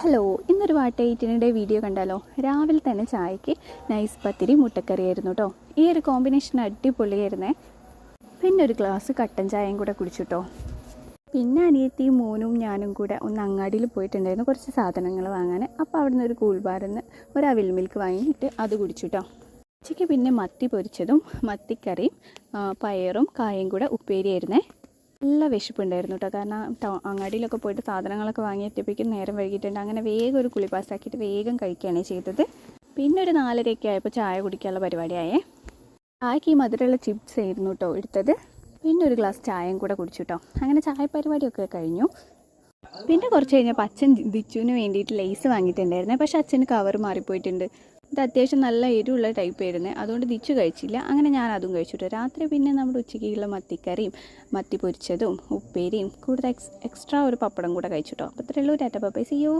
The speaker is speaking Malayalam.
ഹലോ, ഇന്നൊരു വാട്ടയിറ്റിനിടെ വീഡിയോ കണ്ടാലോ. രാവിലെ തന്നെ ചായക്ക് നൈസ് പത്തിരി മുട്ടക്കറിയായിരുന്നു കേട്ടോ. ഈ ഒരു കോമ്പിനേഷൻ അടിപൊളിയായിരുന്നേ. പിന്നെ ഒരു ഗ്ലാസ് കട്ടൻ ചായയും കൂടെ കുടിച്ചിട്ടോ. പിന്നെ അനിയത്തിയും മോനും ഞാനും കൂടെ ഒന്ന് അങ്ങാടിയിൽ പോയിട്ടുണ്ടായിരുന്നു കുറച്ച് സാധനങ്ങൾ വാങ്ങാൻ. അപ്പോൾ അവിടെ നിന്ന് ഒരു കൂൾ ബാറിന്ന് ഒരു അവിൽ മിൽക്ക് വാങ്ങിയിട്ട് അത് കുടിച്ചിട്ടോ. ഉച്ചയ്ക്ക് പിന്നെ മത്തി പൊരിച്ചതും മത്തിക്കറിയും പയറും കായും കൂടെ ഉപ്പേരിയായിരുന്നേ. നല്ല വിശപ്പുണ്ടായിരുന്നു കേട്ടോ. കാരണം അങ്ങാടിയിലൊക്കെ പോയിട്ട് സാധനങ്ങളൊക്കെ വാങ്ങിയെത്തിയപ്പോഴേക്കും നേരം വൈകിട്ടുണ്ട്. അങ്ങനെ വേഗം ഒരു കുളിപ്പാസാക്കിയിട്ട് വേഗം കഴിക്കുകയാണ് ചെയ്തത്. പിന്നെ ഒരു 4:30 ആയപ്പോൾ ചായ കുടിക്കാനുള്ള പരിപാടിയായേ. ചായക്ക് ഈ മധുരമുള്ള ചിപ്സ് ആയിരുന്നു കേട്ടോ എടുത്തത്. പിന്നെ ഒരു ഗ്ലാസ് ചായയും കൂടെ കുടിച്ചു കേട്ടോ. അങ്ങനെ ചായ പരിപാടിയൊക്കെ കഴിഞ്ഞു. പിന്നെ കുറച്ച് കഴിഞ്ഞപ്പോൾ അച്ഛൻ ദിച്ചുവിന് വേണ്ടിയിട്ട് ലേസ് വാങ്ങിയിട്ടുണ്ടായിരുന്നേ. പക്ഷേ അച്ഛന് കവർ മാറിപ്പോയിട്ടുണ്ട്. ഇത് അത്യാവശ്യം നല്ല എരിവുള്ള ടൈപ്പ് ആയിരുന്നേ. അതുകൊണ്ട് ദിച്ചു കഴിച്ചില്ല. അങ്ങനെ ഞാൻ അതും കഴിച്ചിട്ടു. രാത്രി പിന്നെ നമ്മുടെ ഉച്ചയ്ക്കുള്ള മത്തിക്കറിയും മത്തി പൊരിച്ചതും ഉപ്പേരിയും കൂടുതൽ എക്സ്ട്രാ ഒരു പപ്പടം കൂടെ കഴിച്ചിട്ടോ. അപ്പോൾ ഇത്രയേ ഉള്ളൂ. Tata bye bye, see U.